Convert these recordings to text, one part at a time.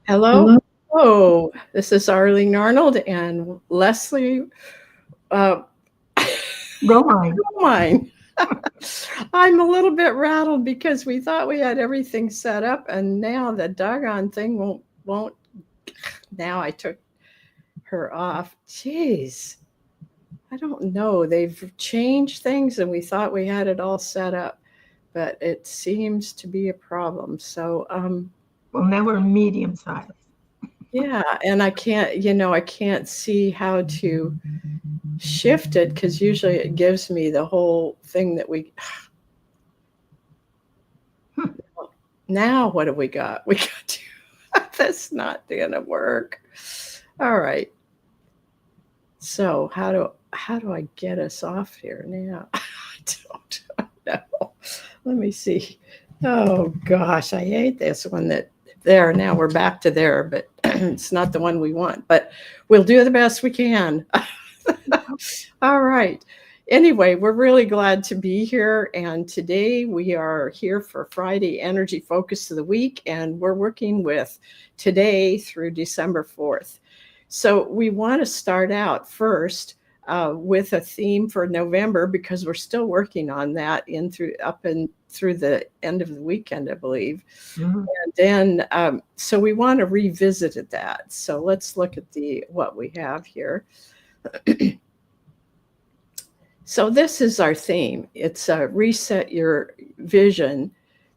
Hello. Hello, Oh, this is Arlene Arnold and Leslie uh, Romine. Romine. I'm a little bit rattled because we thought we had everything set up, and now the doggone thing won't. Now I took her off. Jeez, I don't know. They've changed things, and we thought we had it all set up, but it seems to be a problem. Well, now we're medium size. Yeah, and I can't see how to shift it because usually it gives me the whole thing that we. Now what have we got? We got to. That's not gonna work. All right. So how do I get us off here now? I don't know. Let me see. Oh gosh, I hate this one. That there now we're back to there, but it's not the one we want. But we'll do the best we can. All right. Anyway, we're really glad to be here. And today we are here for Friday Energy Focus of the Week. And we're working with today through December 4th. So we want to start out first with a theme for November because we're still working on that in through up and through the end of the weekend, I believe. Mhm. And then, so we want to revisit that. So let's look at what we have here. So this is our theme. It's reset your vision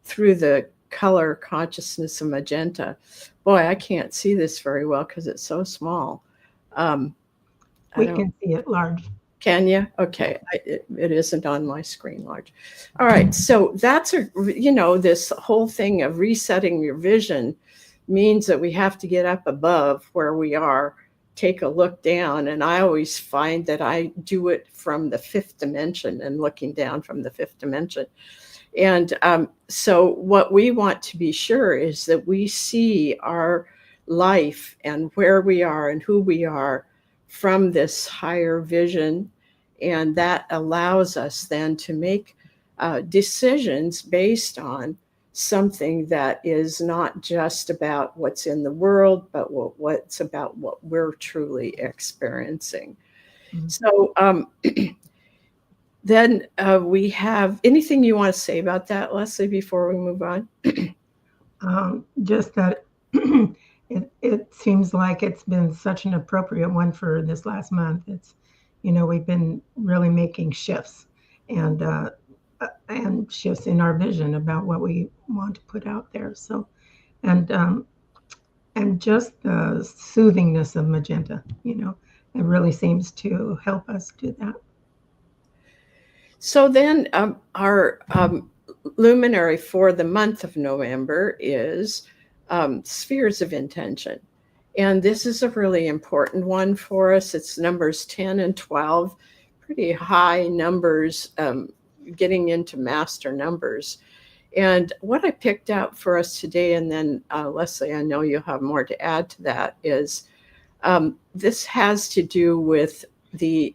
through the color consciousness of magenta. Boy, I can't see this very well because it's so small. Um, I We don't. can see it large. Can you? Okay, it isn't on my screen large. All right, so that's this whole thing of resetting your vision means that we have to get up above where we are, take a look down, and I always find that I do it from the fifth dimension and looking down from the fifth dimension. And so, what we want to be sure is that we see our life and where we are and who we are from this higher vision. And that allows us then to make decisions based on something that is not just about what's in the world, but what's about what we're truly experiencing. Mhm. So, then we have anything you want to say about that, Leslie, before we move on? Just that it seems like it's been such an appropriate one for this last month. We've been really making shifts and and shifts in our vision about what we want to put out there. So, and um, and just the soothingness of magenta, it really seems to help us do that. So then our luminary for the month of November is spheres of intention. And this is a really important one for us. It's numbers 10 and 12, pretty high numbers, getting into master numbers. And what I picked out for us today, and then Leslie, I know you'll have more to add to that, is this has to do with the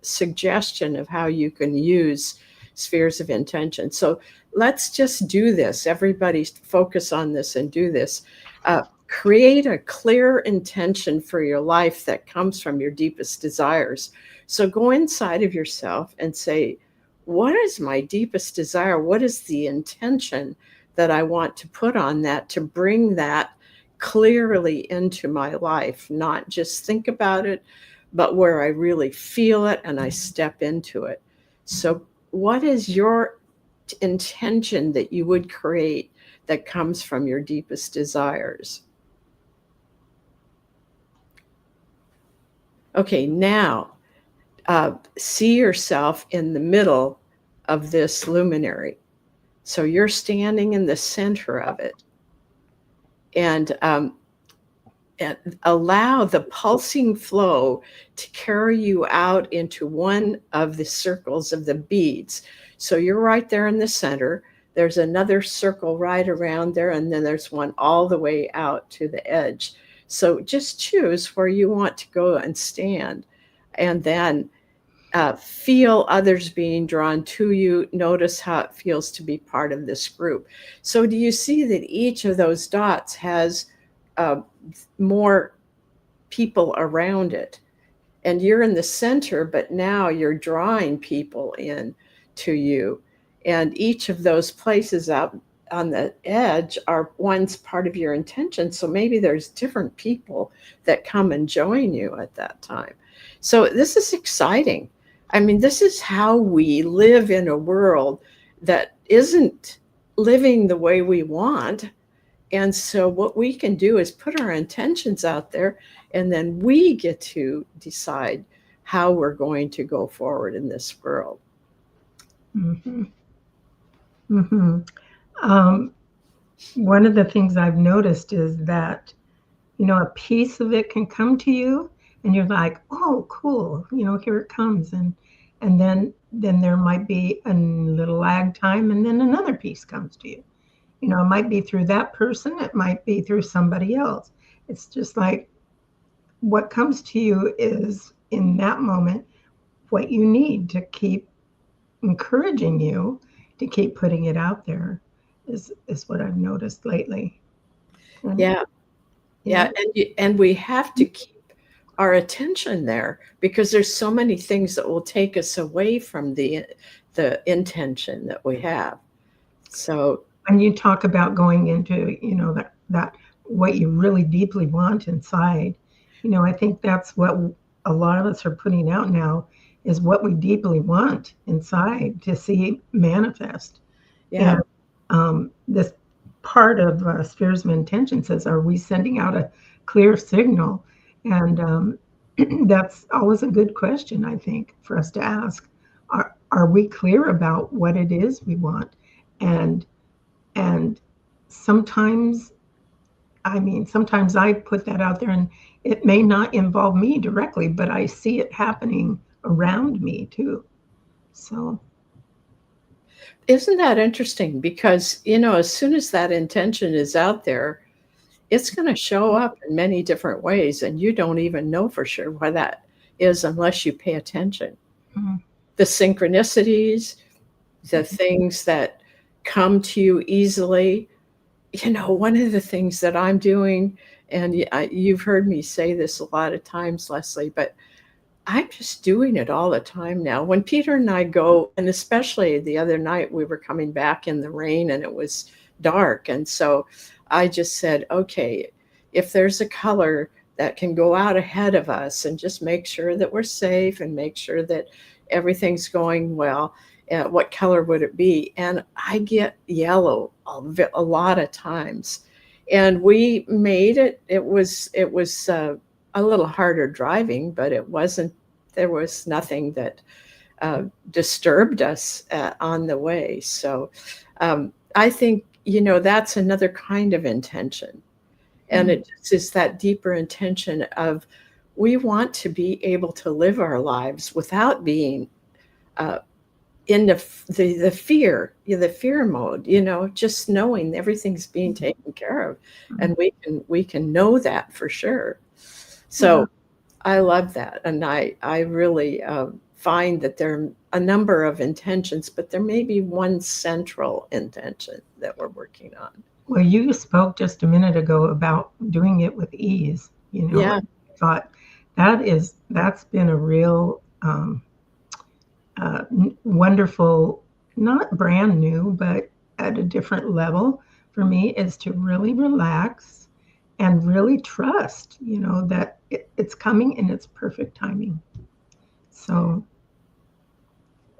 suggestion of how you can use spheres of intention. So let's just do this. Everybody focus on this and do this. Create a clear intention for your life that comes from your deepest desires. So go inside of yourself and say, what is my deepest desire? What is the intention that I want to put on that to bring that clearly into my life? Not just think about it, but where I really feel it and I step into it. So, what is your intention that you would create that comes from your deepest desires? Okay, now see yourself in the middle of this luminary. So you're standing in the center of it. And allow the pulsing flow to carry you out into one of the circles of the beads. So you're right there in the center. There's another circle right around there, and then there's one all the way out to the edge. So just choose where you want to go and stand, and then feel others being drawn to you. Notice how it feels to be part of this group. So, do you see that each of those dots has more people around it. And you're in the center, but now you're drawing people in to you. And each of those places out on the edge are one's part of your intention. So maybe there's different people that come and join you at that time. So this is exciting. I mean, this is how we live in a world that isn't living the way we want. And so what we can do is put our intentions out there, and then we get to decide how we're going to go forward in this world. Mm-hmm. Mm-hmm. One of the things I've noticed is that, a piece of it can come to you and you're like, oh, cool, here it comes. And then there might be a little lag time, and then another piece comes to you. It might be through that person, it might be through somebody else. It's just like what comes to you is in that moment what you need to keep encouraging you to keep putting it out there is what I've noticed lately. Yeah. Yeah. And we have to keep our attention there, because there's so many things that will take us away from the intention that we have. So when you talk about going into, that what you really deeply want inside, I think that's what a lot of us are putting out now, is what we deeply want inside to see manifest. yeah. And this part of spheres of intention says, are we sending out a clear signal? And that's always a good question, I think, for us to ask. Are we clear about what it is we want? And sometimes I put that out there, and it may not involve me directly, but I see it happening around me too. So Isn't that interesting? Because, as soon as that intention is out there, it's going to show up in many different ways, and you don't even know for sure why that is unless you pay attention. Mhm. The synchronicities, the things that come to you easily. One of the things that I'm doing, and you've heard me say this a lot of times, Leslie, but I'm just doing it all the time now. When Peter and I go, and especially the other night, we were coming back in the rain and it was dark. And so I just said, okay, if there's a color that can go out ahead of us and just make sure that we're safe and make sure that everything's going well, what color would it be? And I get yellow a lot of times. And we made it. It was a little harder driving, but there was nothing that disturbed us on the way. So I think, that's another kind of intention. And it just is that deeper intention of, we want to be able to live our lives without being in the fear mode, just knowing everything's being taken care of. And we can know that for sure. So I love that. And I really find that there are a number of intentions, but there may be one central intention that we're working on. Well, you spoke just a minute ago about doing it with ease. Yeah. I thought that's been a real wonderful, not brand new, but at a different level for me, is to really relax and really trust, that it's coming in its perfect timing. So,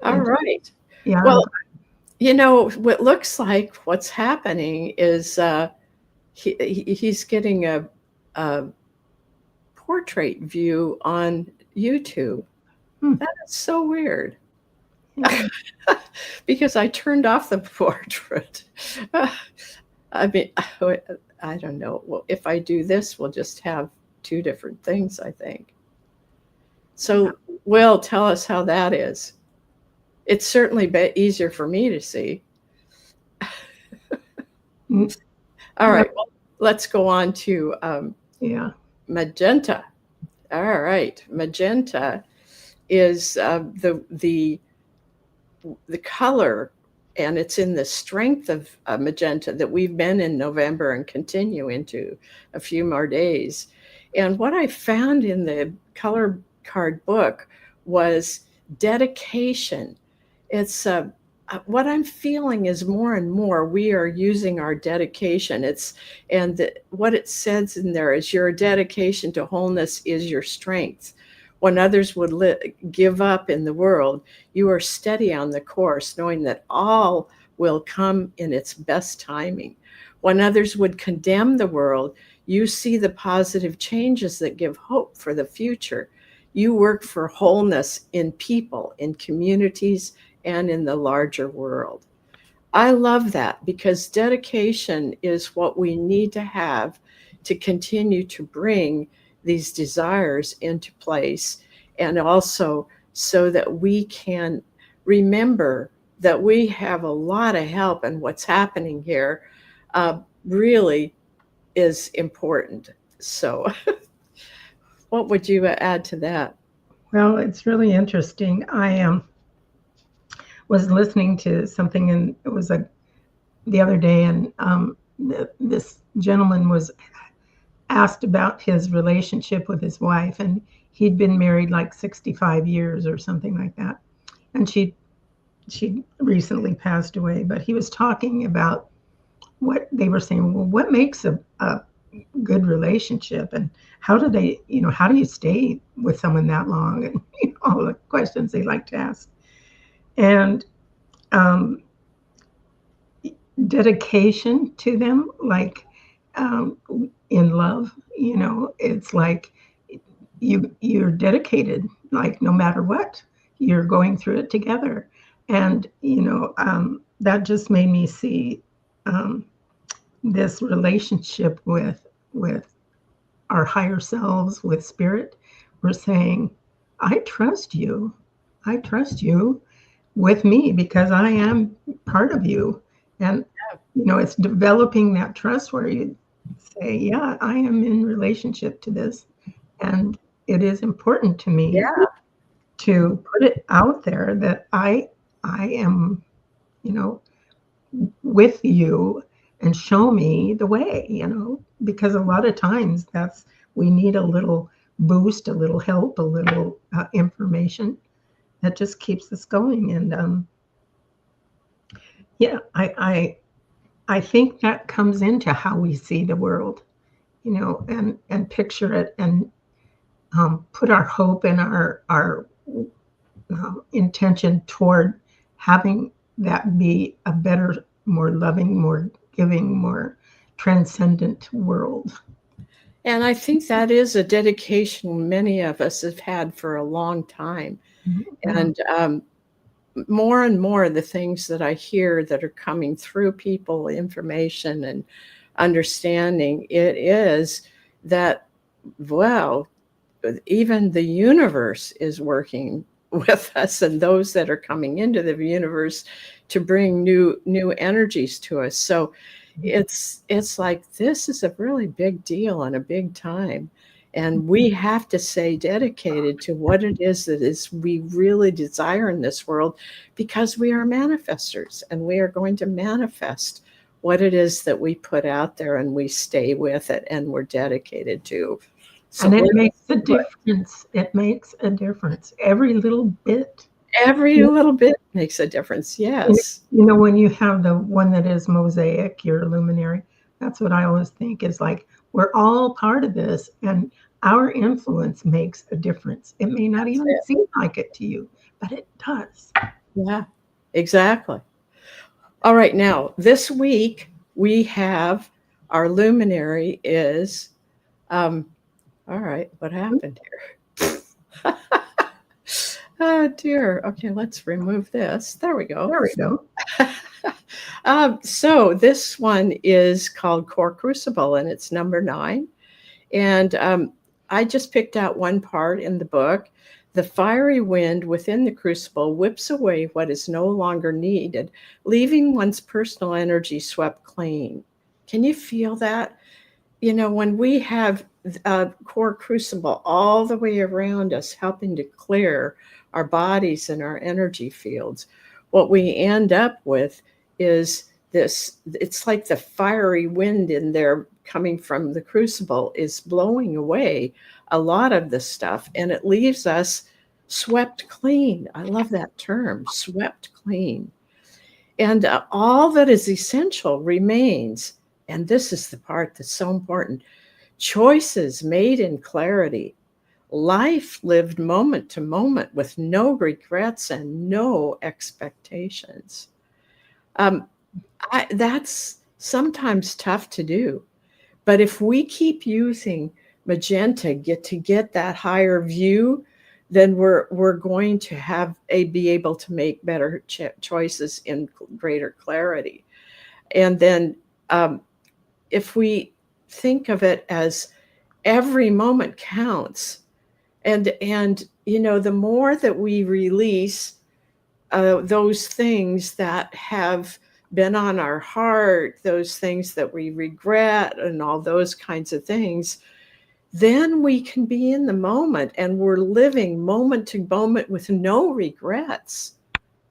All right. yeah. Well, what looks like what's happening is he's getting a portrait view on YouTube. That is so weird. Yeah. Because I turned off the portrait. I mean, I don't know. Well, if I do this, we'll just have two different things, I think. So, Will, tell us how that is. It's certainly easier for me to see. All right, well, let's go on to magenta. All right, magenta is the color and it's in the strength of magenta that we've been in November and continue into a few more days. And what I found in the color card book was dedication. It's what I'm feeling is more and more we are using our dedication. What it says in there is your dedication to wholeness is your strength. When others would give up in the world, you are steady on the course, knowing that all will come in its best timing. When others would condemn the world, you see the positive changes that give hope for the future. You work for wholeness in people, in communities, and in the larger world. I love that because dedication is what we need to have to continue to bring these desires into place, and also so that we can remember that we have a lot of help, and what's happening here really is important. So, what would you add to that? Well, it's really interesting. I was listening to something, and it was the other day, and this gentleman was asked about his relationship with his wife, and he'd been married like 65 years or something like that, and she recently passed away. But he was talking about what they were saying. Well, what makes a good relationship, and how do they, how do you stay with someone that long, and all the questions they like to ask, and um, dedication to them, like in love, it's like you're dedicated, like no matter what, you're going through it together. And that just made me see um, this relationship with our higher selves, with spirit. We're saying, I trust you with me because I am part of you. And it's developing that trust where you say, yeah, I am in relationship to this, and it is important to me Yeah. to put it out there that I am, you know, with you, and show me the way, because a lot of times we need a little boost, a little help, a little information that just keeps us going. And yeah, I think that comes into how we see the world, and picture it, and put our hope and our intention toward having that be a better, more loving, more giving, more transcendent world. And I think that is a dedication many of us have had for a long time. Yeah. And more and more, the things that I hear that are coming through people, information and understanding, it is that, well, even the universe is working with us, and those that are coming into the universe to bring new energies to us. So it's like this is a really big deal and a big time, and we have to stay dedicated to what it is that is we really desire in this world, because we are manifestors, and we are going to manifest what it is that we put out there, and we stay with it, and we're dedicated to. So And it we're makes a difference. It makes a difference. Every little bit. every little bit makes a difference. Yes. When you have the one that is mosaic, your luminary, that's what I always think is like, we're all part of this, and our influence makes a difference. It may not even It. seem like it to you, but it does. Yeah, exactly. All right. Now, this week we have our luminary is, all right, what happened here? Oh, dear. Okay, let's remove this. There we go. There we go. So this one is called Core Crucible, and it's number 9. And I just picked out one part in the book. The fiery wind within the crucible whips away what is no longer needed, leaving one's personal energy swept clean. Can you feel that? When we have a core crucible all the way around us, helping to clear our bodies and our energy fields, what we end up with is this, it's like the fiery wind in there coming from the crucible is blowing away a lot of the stuff, and it leaves us swept clean. I love that term, swept clean. And all that is essential remains. And this is the part that's so important: choices made in clarity, life lived moment to moment with no regrets and no expectations. Um, that's sometimes tough to do. But if we keep using magenta to get that higher view, then we're going to be able to make better choices in greater clarity. And then if we think of it as every moment counts, and the more that we release those things that have been on our heart, those things that we regret, and all those kinds of things, then we can be in the moment, and we're living moment to moment with no regrets.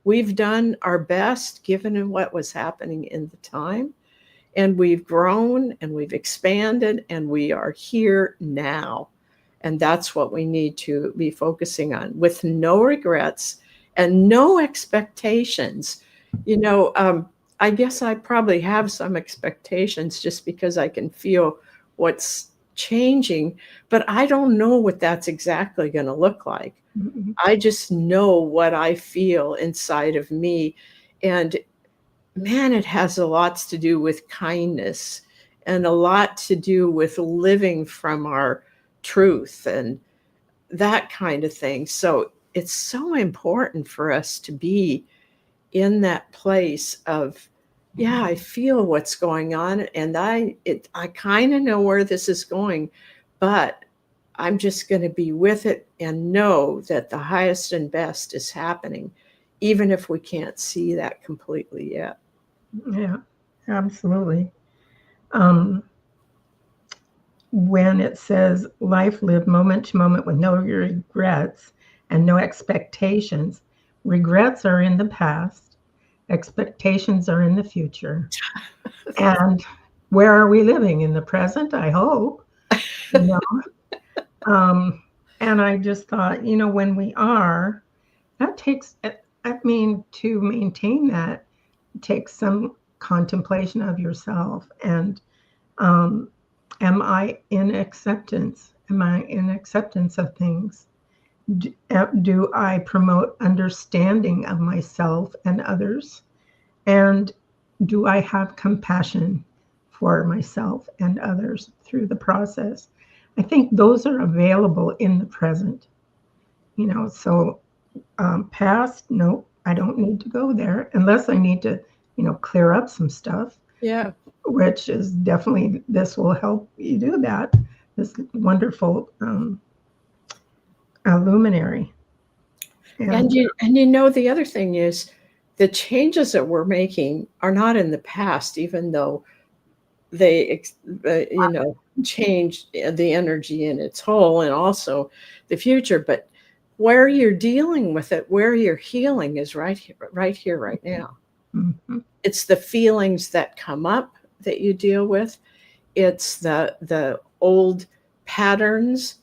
We've done our best given what was happening in the time, and we've grown and we've expanded, and we are here now. And that's what we need to be focusing on, with no regrets and no expectations. I guess I probably have some expectations just because I can feel what's changing, but I don't know what that's exactly going to look like. Mhm. I just know what I feel inside of me. And man, it has a lot to do with kindness and a lot to do with living from our truth and that kind of thing. So it's so important for us to be in that place of, yeah, I feel what's going on, and I kind of know where this is going, but I'm just going to be with it and know that the highest and best is happening, even if we can't see that completely yet. Yeah, absolutely. Um, when it says life lived moment to moment with no regrets and no expectations, regrets are in the past, expectations are in the future. And where are we living? In the present, I hope. You know? And I just thought, when we are, that takes, I mean, to maintain that takes some contemplation of yourself. And um, am I in acceptance? Am I in acceptance of things? Do I promote understanding of myself and others? And do I have compassion for myself and others through the process? I think those are available in the present. So past, no, I don't need to go there unless I need to, clear up some stuff, Yeah. which is definitely, this will help you do that. This wonderful luminary. And the other thing is, the changes that we're making are not in the past, even though they change the energy in its whole, and also the future. But where you're dealing with it, where you're healing, is right here, right now. Mhm. It's the feelings that come up that you deal with. It's the old patterns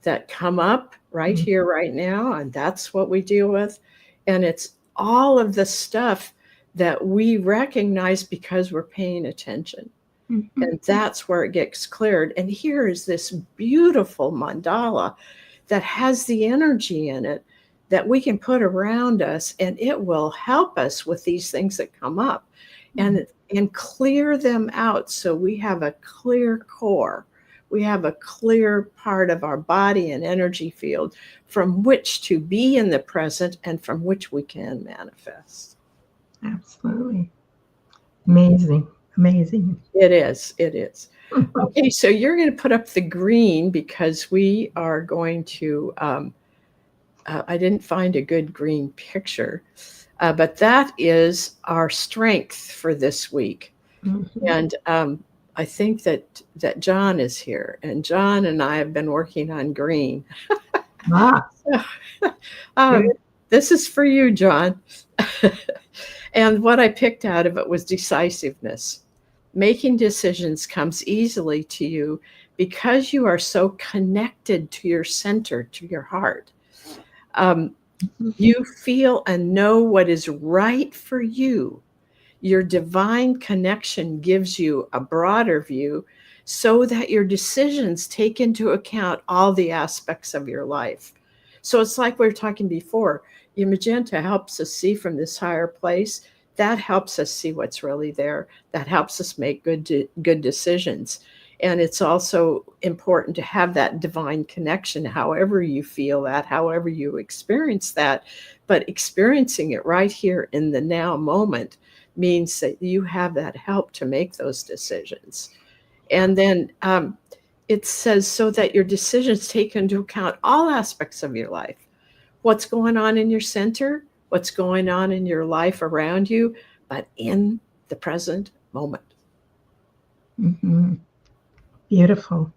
that come up right Mhm. here, right now, and that's what we deal with. And it's all of the stuff that we recognize because we're paying attention. Mhm. And that's where it gets cleared. And here is this beautiful mandala that has the energy in it that we can put around us, and it will help us with these things that come up and clear them out, so we have a clear core. We have a clear part of our body and energy field from which to be in the present and from which we can manifest. Absolutely. Amazing. Amazing. It is. It is. Okay, so you're going to put up the green because we are going to. I didn't find a good green picture, but that is our strength for this week. Mhm. And I think that John is here, and John and I have been working on green. Ah, um, good. This is for you, John. And what I picked out of it was decisiveness. Making decisions comes easily to you because you are so connected to your center, to your heart. Um, you feel and know what is right for you. Your divine connection gives you a broader view so that your decisions take into account all the aspects of your life. So it's like we were talking before. Your magenta helps us see from this higher place. That helps us see what's really there. That helps us make good decisions. And it's also important to have that divine connection, however you feel that, however you experience that, but experiencing it right here in the now moment means that you have that help to make those decisions. And then it says so that your decisions take into account all aspects of your life. What's going on in your center, what's going on in your life around you, but in the present moment. Mm-hmm. Beautiful.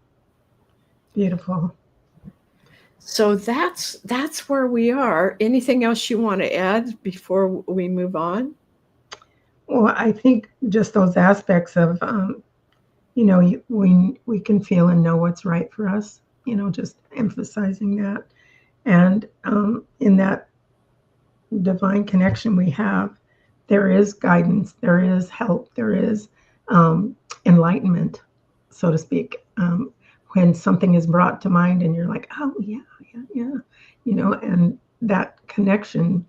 Beautiful. So that's where we are. Anything else you want to add before we move on? Well, I think just those aspects of, we can feel and know what's right for us, just emphasizing that. And in that divine connection we have, there is guidance, there is help, there is enlightenment, so to speak. When something is brought to mind and you're like, oh, yeah, yeah, yeah, and that connection,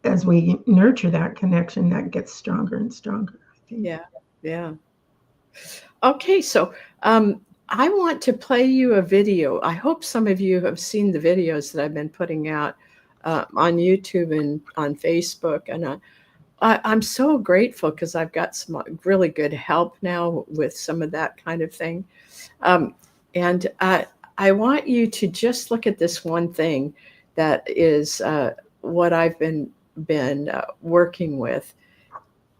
as we nurture that connection, that gets stronger and stronger, I think. Yeah, yeah. Okay, so I want to play you a video. I hope some of you have seen the videos that I've been putting out on YouTube and on Facebook. And I'm so grateful because I've got some really good help now with some of that kind of thing. And I want you to just look at this one thing that is what I've been working with.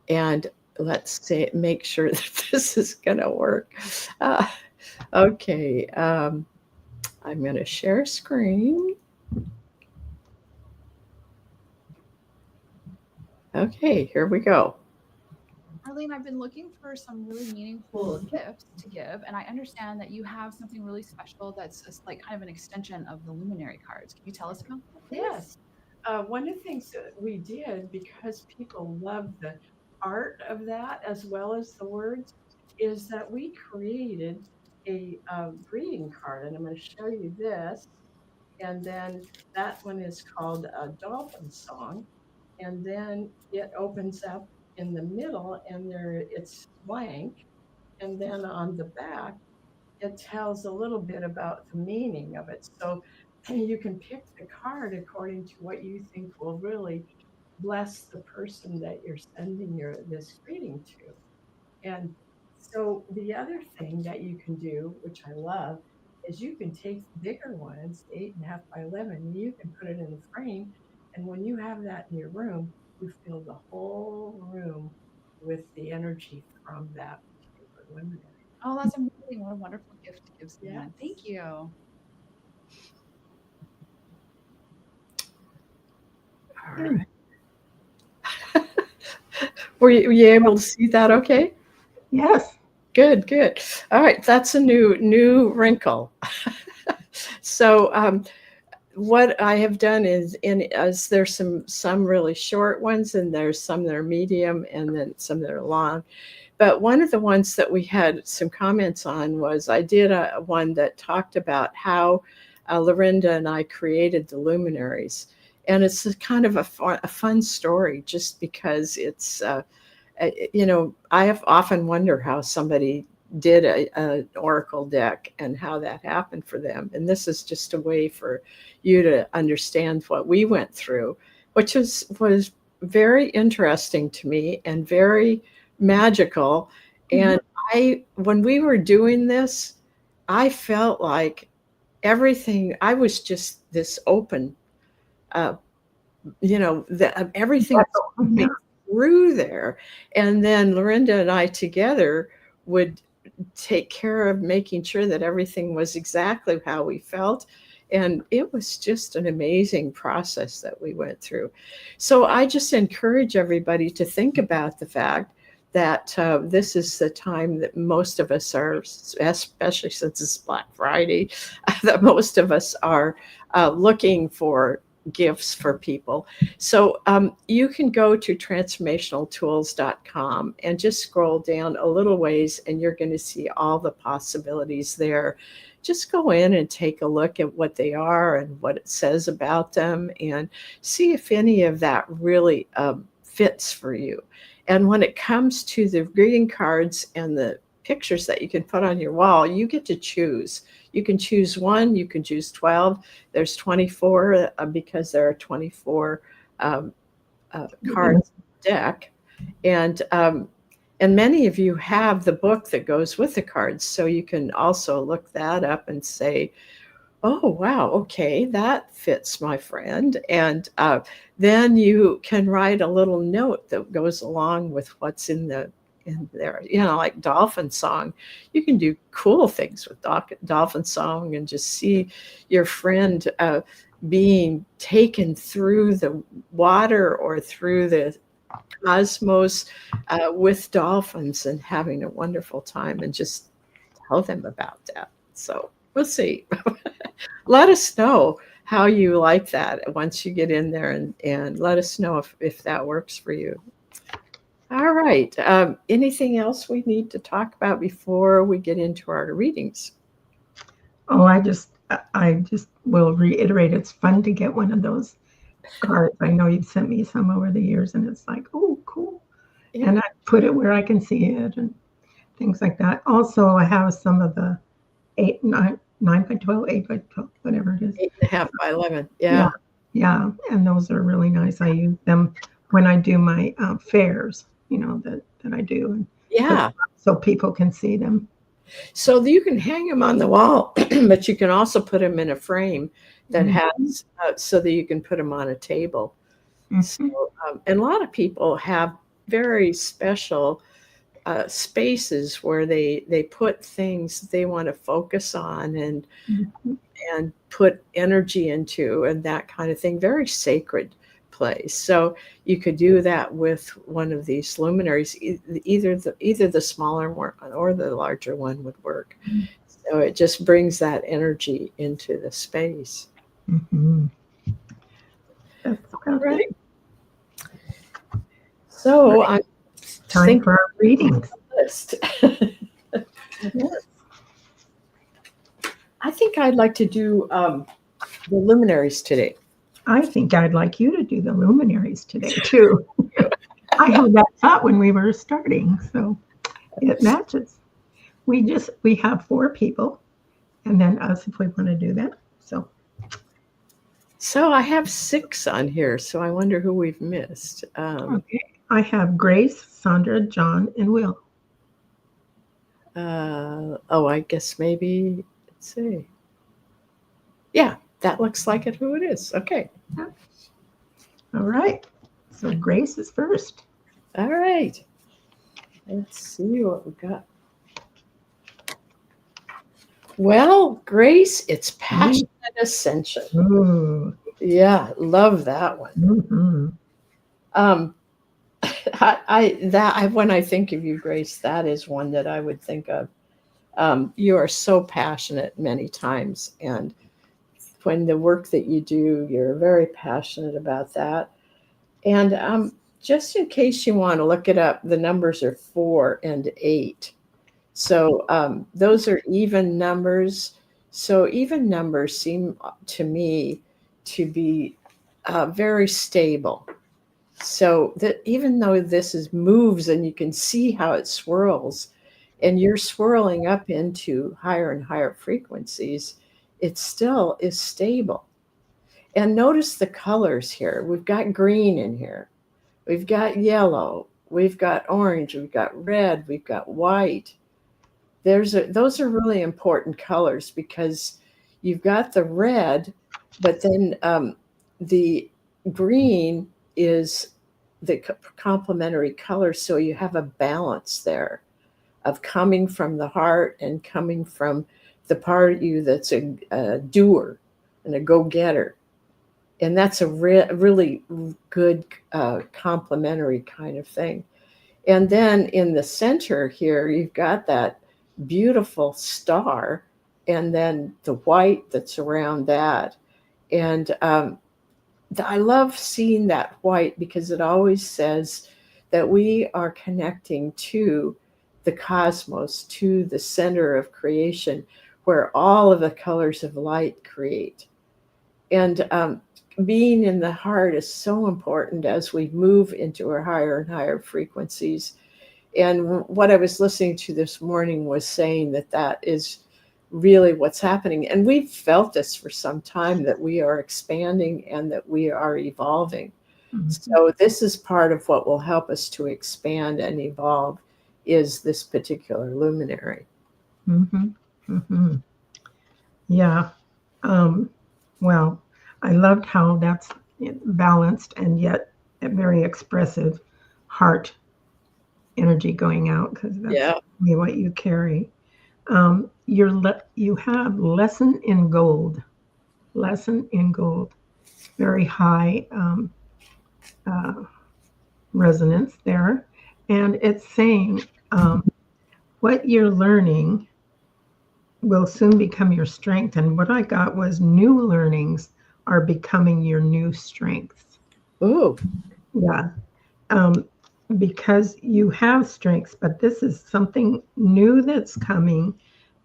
And let's say, make sure that this is going to work. Okay, I'm going to share screen. Okay, here we go. Arlene, I've been looking for some really meaningful gifts to give, and I understand that you have something really special that's just like kind of an extension of the luminary cards. Can you tell us about that, please? Yes. One of the things that we did, because people love the art of that as well as the words, is that we created a greeting card. And I'm going to show you this. And then that one is called a dolphin song. And then it opens up in the middle and there it's blank. And then on the back, it tells a little bit about the meaning of it. So you can pick the card according to what you think will really bless the person that you're sending this greeting to. And so the other thing that you can do, which I love, is you can take the bigger ones, 8.5 by 11, and you can put it in the frame. And when you have that in your room, you fill the whole room with the energy from that particular luminary. Oh, that's amazing. What a wonderful gift to give someone. Yes. Thank you. All right. Were you able to see that okay? Yes. Good, good. All right, that's a new wrinkle. So what I have done is there's some really short ones and there's some that are medium and then some that are long. But one of the ones that we had some comments on was I did one that talked about how Lorinda and I created the luminaries. And it's a kind of a fun story just because it's, I have often wonder how somebody did an oracle deck and how that happened for them. And this is just a way for you to understand what we went through, which was very interesting to me and very magical. And when we were doing this, I felt like everything, I was just this open, everything was through there. And then Lorinda and I together would take care of making sure that everything was exactly how we felt. And it was just an amazing process that we went through. So I just encourage everybody to think about the fact that this is the time that most of us are, especially since it's Black Friday, that most of us are looking for gifts for people. So you can go to transformationaltools.com and just scroll down a little ways, and you're going to see all the possibilities there. Just go in and take a look at what they are and what it says about them, and see if any of that really fits for you. And when it comes to the greeting cards and the pictures that you can put on your wall, you get to choose. You can choose one, you can choose 12. There's 24 because there are 24 cards deck. And many of you have the book that goes with the cards. So you can also look that up and say, oh, wow, okay, that fits my friend. And then you can write a little note that goes along with what's in there. Like dolphin song. You can do cool things with dolphin song and just see your friend being taken through the water or through the cosmos with dolphins and having a wonderful time, and just tell them about that. So we'll see. Let us know how you like that once you get in there, and let us know if that works for you. All right. Anything else we need to talk about before we get into our readings? Oh, I just will reiterate, it's fun to get one of those cards. I know you've sent me some over the years, and it's like, oh, cool. Yeah. And I put it where I can see it and things like that. Also, I have some of the 9 by 12, 8 by 12, whatever it is. 8.5 by 11. Yeah. Yeah. And those are really nice. I use them when I do my fairs, that I do. And yeah. So people can see them. So you can hang them on the wall, but you can also put them in a frame that has, so that you can put them on a table. So, and a lot of people have very special spaces where they put things they want to focus on and put energy into, and that kind of thing. Very sacred place. So you could do that with one of these luminaries. Either the smaller one or the larger one would work. So it just brings that energy into the space. That's all right. So I'm time for our readings. List. I think I'd like to do the luminaries today. I think I'd like you to do the luminaries today too. I had that thought when we were starting, so it matches. We have 4 people, and then us if we want to do that. So I have 6 on here, so I wonder who we've missed. Okay. I have Grace, Sandra, John, and Will. I guess maybe, let's see. Yeah, that looks like it, who it is. Okay. All right. So Grace is first. All right. Let's see what we got. Well, Grace, it's passionate ascension. Ooh. Yeah, love that one. When I think of you, Grace, that is one that I would think of. You are so passionate many times, and when the work that you do, you're very passionate about that. And just in case you want to look it up, the numbers are 4 and 8. So those are even numbers. So even numbers seem to me to be very stable. So that even though this moves and you can see how it swirls, and you're swirling up into higher and higher frequencies, it still is stable. And notice the colors here. We've got green in here. We've got yellow. We've got orange. We've got red. We've got white. Those are really important colors, because you've got the red, but then the green is the complementary color. So you have a balance there of coming from the heart and coming from the part of you that's a doer. and a go-getter. And that's a really good complementary kind of thing. And then in the center here, you've got that beautiful star, and then the white that's around that. And I love seeing that white because it always says that we are connecting to the cosmos, to the center of creation, where all of the colors of light create. And being in the heart is so important as we move into our higher and higher frequencies. And what I was listening to this morning was saying that that is really what's happening. And we've felt this for some time, that we are expanding and that we are evolving. Mhm. So this is part of what will help us to expand and evolve, is this particular luminary. Mhm. Mhm. Yeah. Well, I loved how that's balanced and yet a very expressive heart energy going out, because that's Yeah. really what you carry. You have lesson in gold. Lesson in gold. Very high uh, resonance there. And it's saying what you're learning will soon become your strength. And what I got was new learnings are becoming your new strengths. Ooh. Yeah. Um, because you have strengths, but this is something new that's coming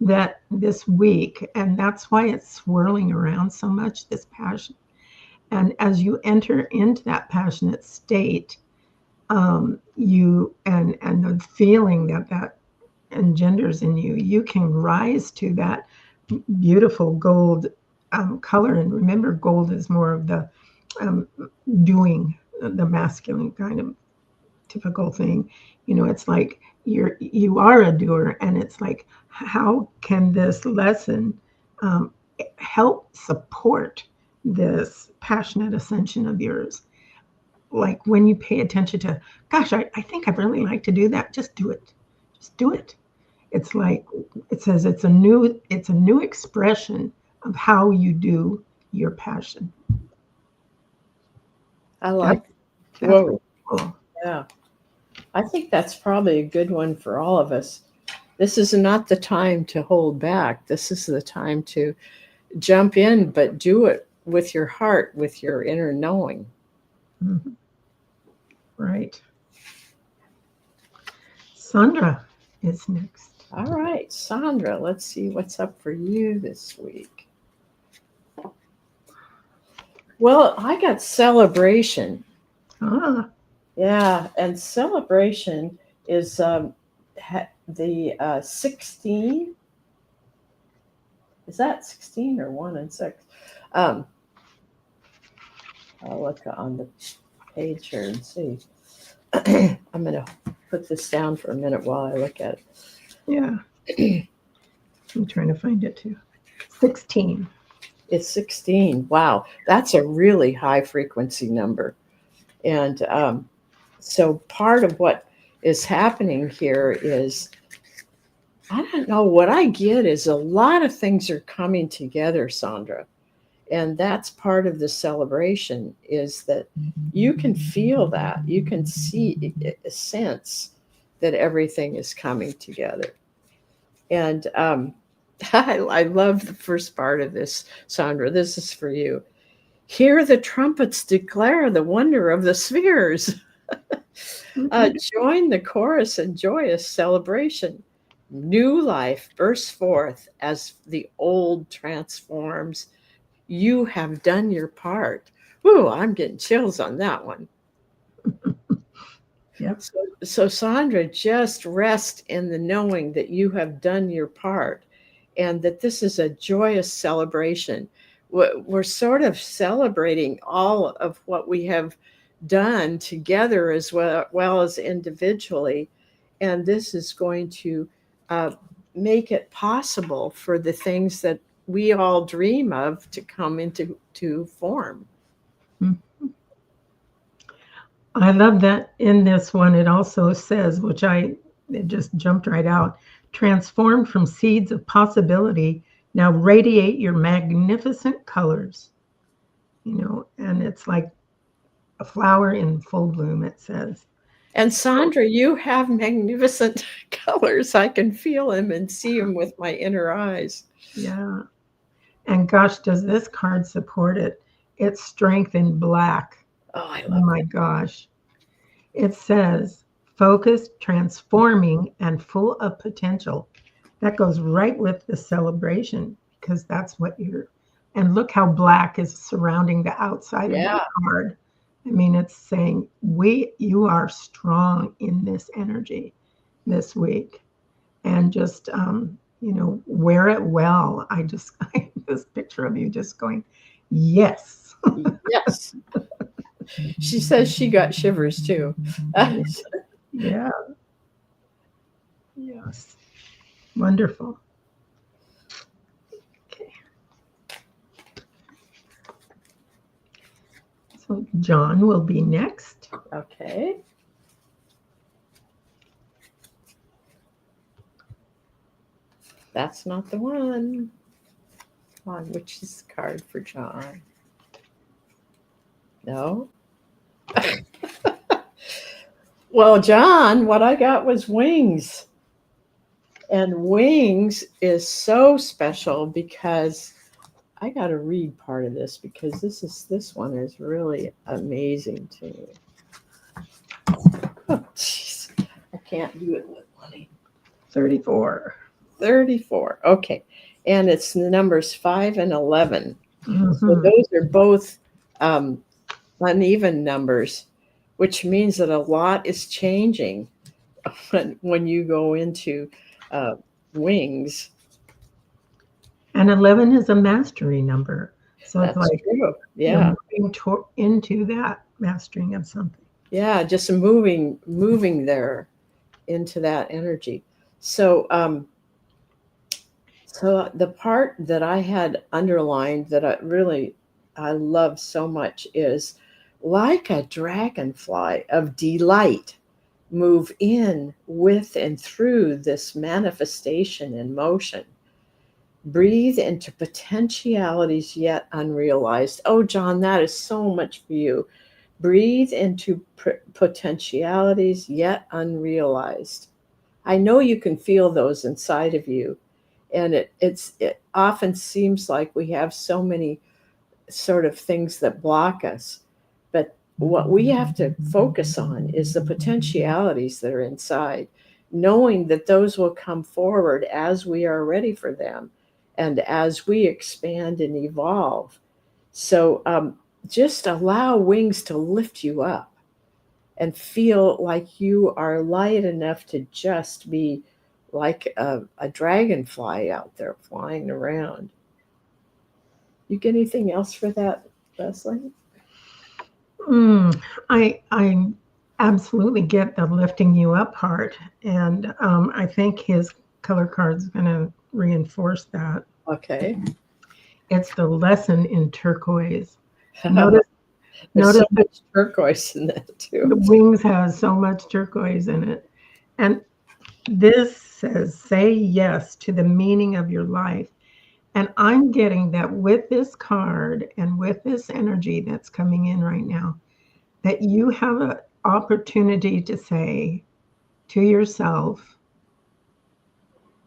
that this week. And that's why it's swirling around so much, this passion. And as you enter into that passionate state, you and the feeling that engenders in you, you can rise to that beautiful gold color. And remember, gold is more of the um, doing, the masculine kind of typical thing. It's like you are a doer, and it's like, how can this lesson um, help support this passionate ascension of yours? Like when you pay attention to, gosh, I think I'd really like to do that. Just do it. Just do it. It's like it says it's a new expression of how you do your passion. I That, like. that's Whoa. cool. Yeah. I think that's probably a good one for all of us. This is not the time to hold back. This is the time to jump in, but do it with your heart, with your inner knowing. Mhm. Right. Sandra is next. All right, Sandra, let's see what's up for you this week. Well, I got celebration. Ah, Yeah, and celebration is the 16. Is that 16 or 1 and 6? Um, I'll look on the page here and see. I'm going to put this down for a minute while I look at yeah. I'm trying to find it too. 16. It's 16. Wow, that's a really high frequency number. And so part of what is happening here is, I don't know, what I get is a lot of things are coming together, Sandra. And that's part of the celebration, is that you can feel that. You can sense that everything is coming together. And I love the first part of this, Sandra. This is for you. Hear the trumpets declare the wonder of the spheres. Join the chorus in joyous celebration. New life bursts forth as the old transforms. You have done your part. Ooh, I'm getting chills on that one. Yep. So Sandra, just rest in the knowing that you have done your part, and that this is a joyous celebration. We're sort of celebrating all of what we have done together as well as individually. And this is going to uh, make it possible for the things that we all dream of to come into form. I love that in this one it also says, it just jumped right out, transformed from seeds of possibility, Now radiate your magnificent colors, and it's like a flower in full bloom, it says. And Sandra, you have magnificent colors. I can feel them and see them with my inner eyes. Yeah. And gosh, does this card support it? It's strength in black. Oh, I Oh love my gosh. It says focused, transforming, and full of potential. That goes right with the celebration because that's what and look how black is surrounding the outside of Yeah. that card. I mean, it's saying you are strong in this energy this week, and just wear it well. This picture of you just going, yes. Yes. She says she got shivers too. Yeah. Yes. Wonderful. Okay. So John will be next. Okay. That's not the one. Come on, which is the card for John? No. Well, John, what I got was wings. And wings is so special because I got to read part of this because this one is really amazing to me. Oh, jeez. I can't do it with money. 34. 34. Okay. And it's the numbers 5 and 11. Mm-hmm. So those are both uneven numbers, which means that a lot is changing when you go into wings. And 11 is a mastery number. So That's it's like true. Yeah. moving into that mastering of something. Yeah, just moving there into that energy. So so the part that I had underlined that I love so much is like a dragonfly of delight, move in with and through this manifestation in motion. Breathe into potentialities yet unrealized. Oh, John, that is so much for you. Breathe into potentialities yet unrealized. I know you can feel those inside of you. And it often seems like we have so many sort of things that block us. But what we have to focus on is the potentialities that are inside, knowing that those will come forward as we are ready for them and as we expand and evolve. So just allow wings to lift you up and feel like you are light enough to just be like a dragonfly out there flying around. You get anything else for that, Leslie? I absolutely get the lifting you up part. And I think his color card is going to reinforce that. Okay. It's the lesson in turquoise. There's Notice so much turquoise in that too. the wings has so much turquoise in it. And this says, say yes to the meaning of your life. And I'm getting that with this card and with this energy that's coming in right now, that you have an opportunity to say to yourself,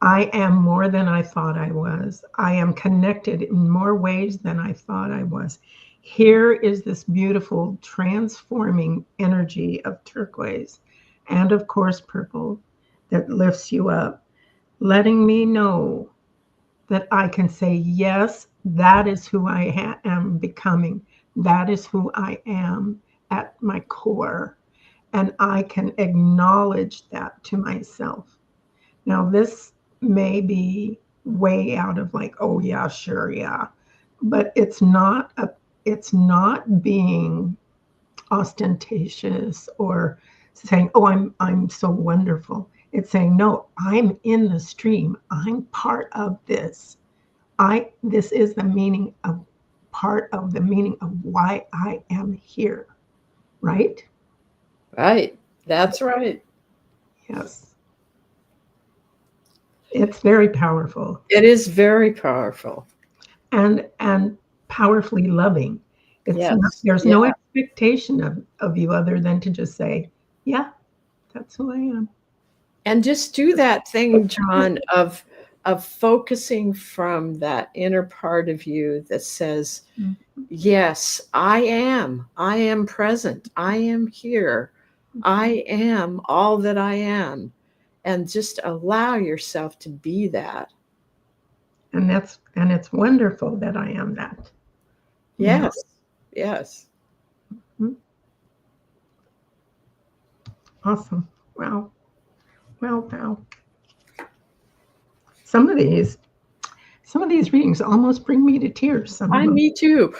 I am more than I thought I was. I am connected in more ways than I thought I was. Here is this beautiful transforming energy of turquoise and of course purple that lifts you up, letting me know that I can say, yes, that is who I am becoming. That is who I am at my core. And I can acknowledge that to myself. Now, this may be way out of like, oh yeah, sure, yeah. But it's not being ostentatious or saying, oh, I'm so wonderful. It's saying, no, I'm in the stream. I'm part of this. This is the meaning of part of the meaning of why I am here. Right? Right. That's right. Yes. It's very powerful It is very powerful. and powerfully loving. It's not, Yes. there's Yeah. no expectation of you other than to just say, yeah, that's who I am. And just do that thing, John, of focusing from that inner part of you that says, yes, I am present. I am here. I am all that I am. And just allow yourself to be that. And it's wonderful that I am that. Yes. Yes. Awesome. Wow. Wow. Some of these readings almost bring me to tears. Some of them. Me too.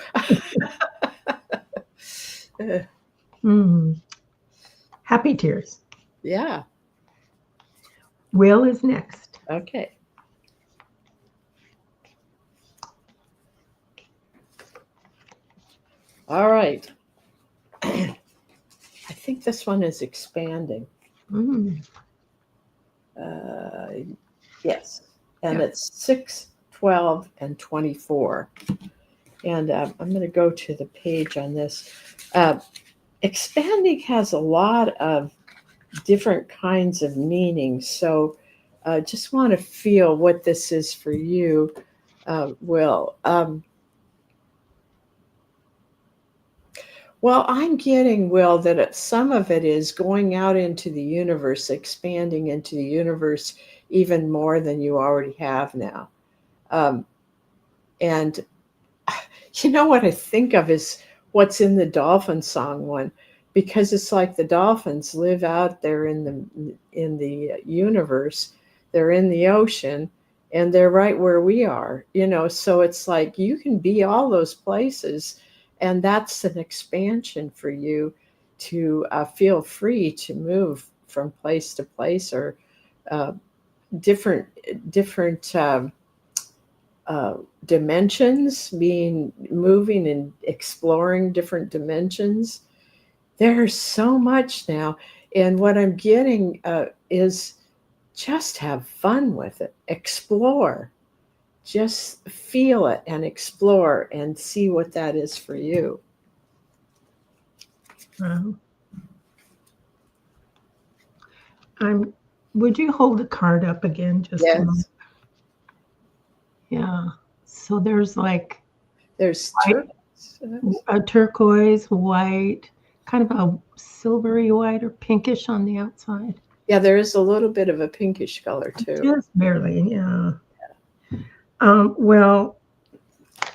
Happy tears. Yeah. Will is next. Okay. All right. I think this one is expanding. Yes. And it's 6, 12, and 24. And I'm going to go to the page on this. Expanding has a lot of different kinds of meanings. So just want to feel what this is for you, Will. Well, I'm getting, Will, that some of it is going out into the universe, expanding into the universe even more than you already have now. And you know what I think of is what's in the dolphin song one, because it's like the dolphins live out there in the universe. They're in the ocean and they're right where we are, so it's like you can be all those places. And that's an expansion for you to feel free to move from place to place, or different dimensions, moving and exploring different dimensions. There's so much now. And what I'm getting is just have fun with it. Explore. Just feel it and explore and see what that is for you. Would you hold the card up again just a moment? Yeah. So there's a turquoise, white, kind of a silvery white or pinkish on the outside. Yeah, there is a little bit of a pinkish color too. Just barely, yeah. Well,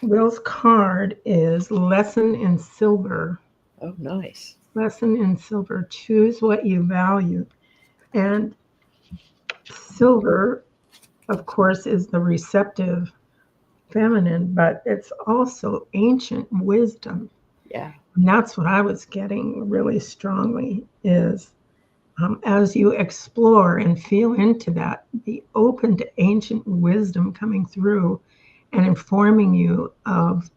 Will's card is Lesson in Silver. Oh, nice. Lesson in Silver. Choose what you value. And silver, of course, is the receptive feminine, but it's also ancient wisdom. Yeah. And that's what I was getting really strongly is as you explore and feel into that, be open to ancient wisdom coming through and informing you of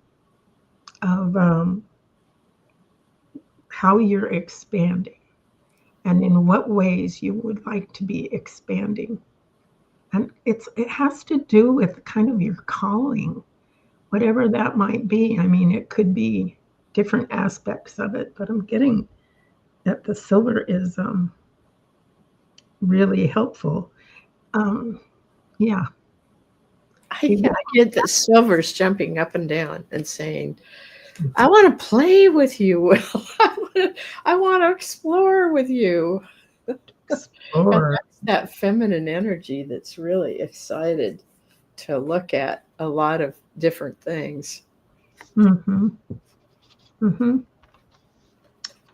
how you're expanding and in what ways you would like to be expanding. And it has to do with kind of your calling, whatever that might be. I mean, it could be different aspects of it, but I'm getting that the silver is really helpful. Yeah. I get that silver's jumping up and down and saying, I want to play with you, Will. I want to explore with you. Explore. And that's that feminine energy that's really excited to look at a lot of different things.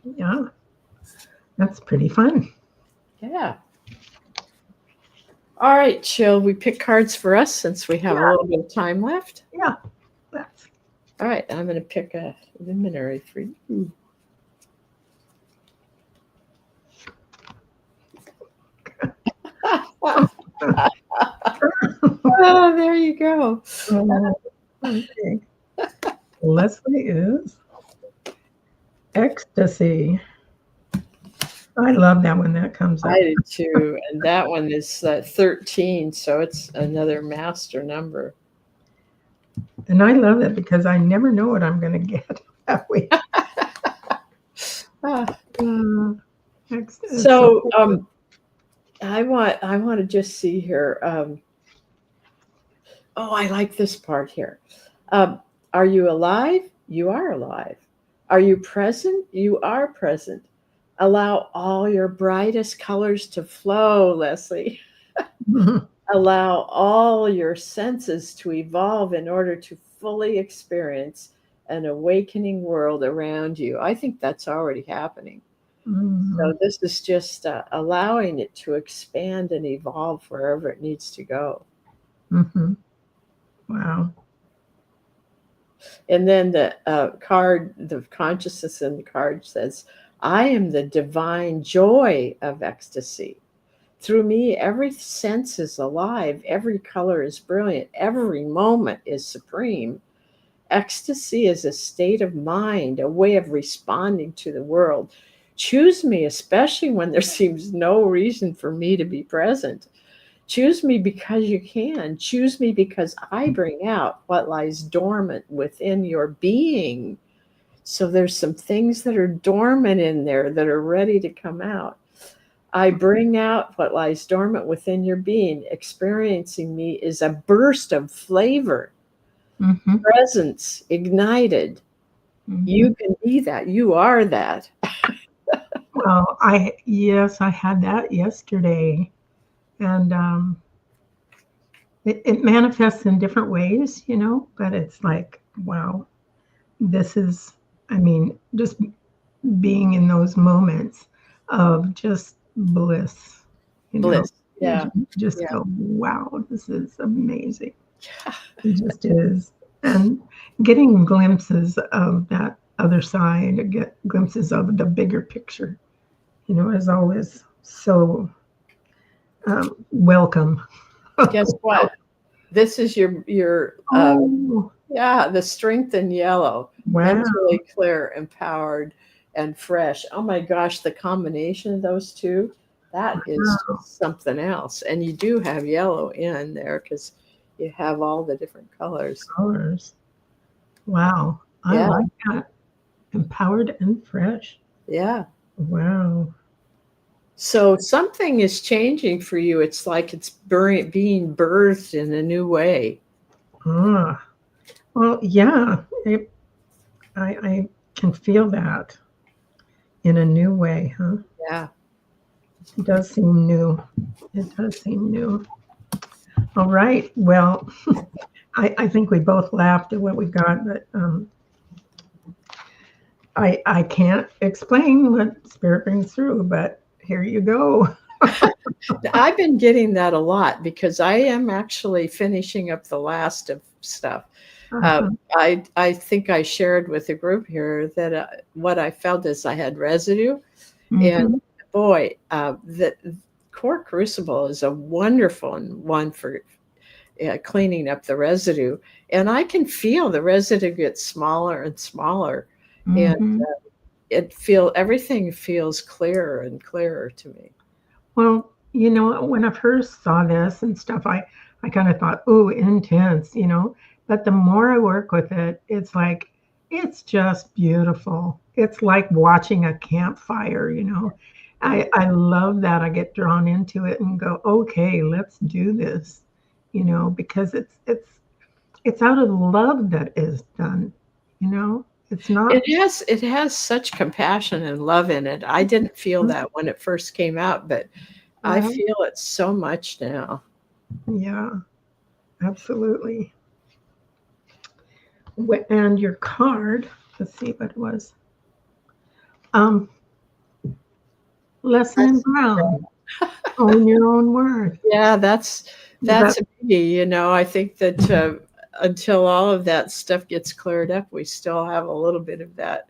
Yeah. That's pretty fun. Yeah. All right, shall we pick cards for us since we have a little bit of time left? Yeah. All right, I'm going to pick a luminary for you. Oh, there you go. Okay. Leslie is ecstasy. I love that when that comes up. I do too. And that one is 13, so it's another master number. And I love it because I never know what I'm going to get that week. Ah, It's so I want to just see here. Oh, I like this part here. Um, are you alive? You are alive. Are you present? You are present. Allow all your brightest colors to flow, Leslie. Allow all your senses to evolve in order to fully experience an awakening world around you. I think that's already happening. So this is just allowing it to expand and evolve wherever it needs to go. Mm-hmm. Wow. And then the card, the consciousness in the card says, I am the divine joy of ecstasy. Through me, every sense is alive, every color is brilliant, every moment is supreme. Ecstasy is a state of mind, a way of responding to the world. Choose me, especially when there seems no reason for me to be present. Choose me because you can. Choose me because I bring out what lies dormant within your being. So there's some things that are dormant in there that are ready to come out. I bring out what lies dormant within your being. Experiencing me is a burst of flavor, presence ignited. You can be that. You are that. Well, yes, I had that yesterday, and it manifests in different ways, but it's like, wow, this is, I mean, just being in those moments of just bliss, Bliss. Yeah. you just Yeah. go, wow, this is amazing. It just is. And getting glimpses of that other side, get glimpses of the bigger picture, is always so welcome. Guess what? This is your Oh, yeah, the strength in yellow. wow. Mentally clear, empowered, and fresh. Oh my gosh, the combination of those two, that is just something else. And you do have yellow in there because you have all the different colors. Colors. Wow. I Yeah. like that. Empowered and fresh. Yeah. Wow. So something is changing for you. It's like it's being birthed in a new way. Ah. Well, yeah. I can feel that in a new way, huh? Yeah. It does seem new. It does seem new. All right. Well, I think we both laughed at what we got, but I can't explain what Spirit brings through, but here you go. I've been getting that a lot because I am actually finishing up the last of stuff. I think I shared with the group here that what I felt is I had residue, and boy, the core crucible is a wonderful one for cleaning up the residue, and I can feel the residue get smaller and smaller, and everything feels clearer and clearer to me. Well, when I first saw this and stuff, I kind of thought, oh, intense, but the more I work with it, it's like, it's just beautiful. It's like watching a campfire, I love that. I get drawn into it and go, okay, let's do this, because it's out of love that is done, it's not. It has such compassion and love in it. I didn't feel that when it first came out, but I feel it so much now. Yeah, absolutely. And your card, let's see what it was. Lesson in Brown. Own your own worth. Yeah, that's a biggie. I think that until all of that stuff gets cleared up, we still have a little bit of that.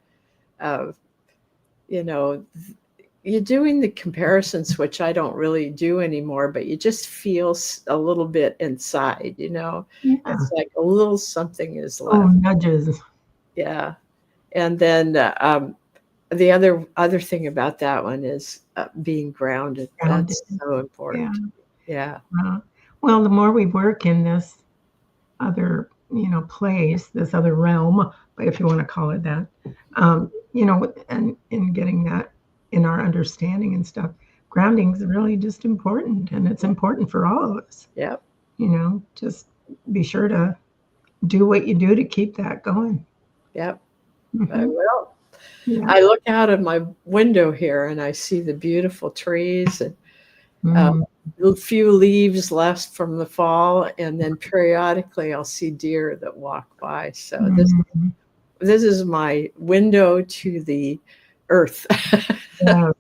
You're doing the comparisons, which I don't really do anymore, but you just feel a little bit inside. Yeah. It's like a little something is left. Oh, nudges. Yeah, and then the other thing about that one is being grounded. Grounded. That's so important. Yeah. Well, the more we work in this other, place, this other realm, if you want to call it that, and in getting that in our understanding and stuff, grounding is really just important, and it's important for all of us. Yep. Just be sure to do what you do to keep that going. Yep. I Mhm. will. Yeah. I look out of my window here and I see the beautiful trees and Mm. a few leaves left from the fall, and then periodically I'll see deer that walk by. So Mhm. this is my window to the earth. Yeah.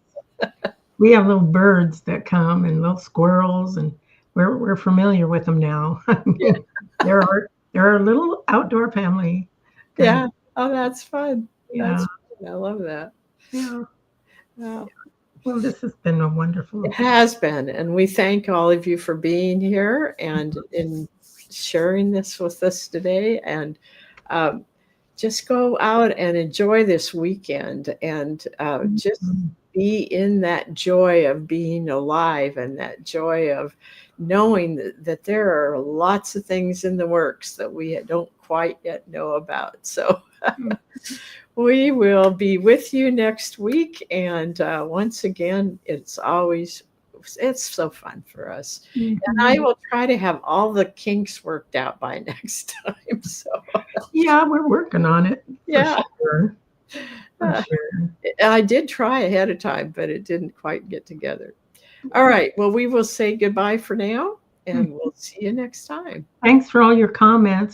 We have little birds that come and little squirrels, and we're familiar with them now. I Yeah. mean, they're our little outdoor family. Yeah. Oh, that's fun. Yeah. That's fun. I love that. Yeah. Wow. Well, this has been a wonderful. It has been, and we thank all of you for being here and in sharing this with us today. And um, just go out and enjoy this weekend, and just be in that joy of being alive and that joy of knowing that there are lots of things in the works that we don't quite yet know about. So we will be with you next week. And once again, it's so fun for us. And I will try to have all the kinks worked out by next time. So Yeah, we're working on it. Yeah. For sure. I did try ahead of time, but it didn't quite get together. All right. Well, we will say goodbye for now, and we'll see you next time. Thanks for all your comments.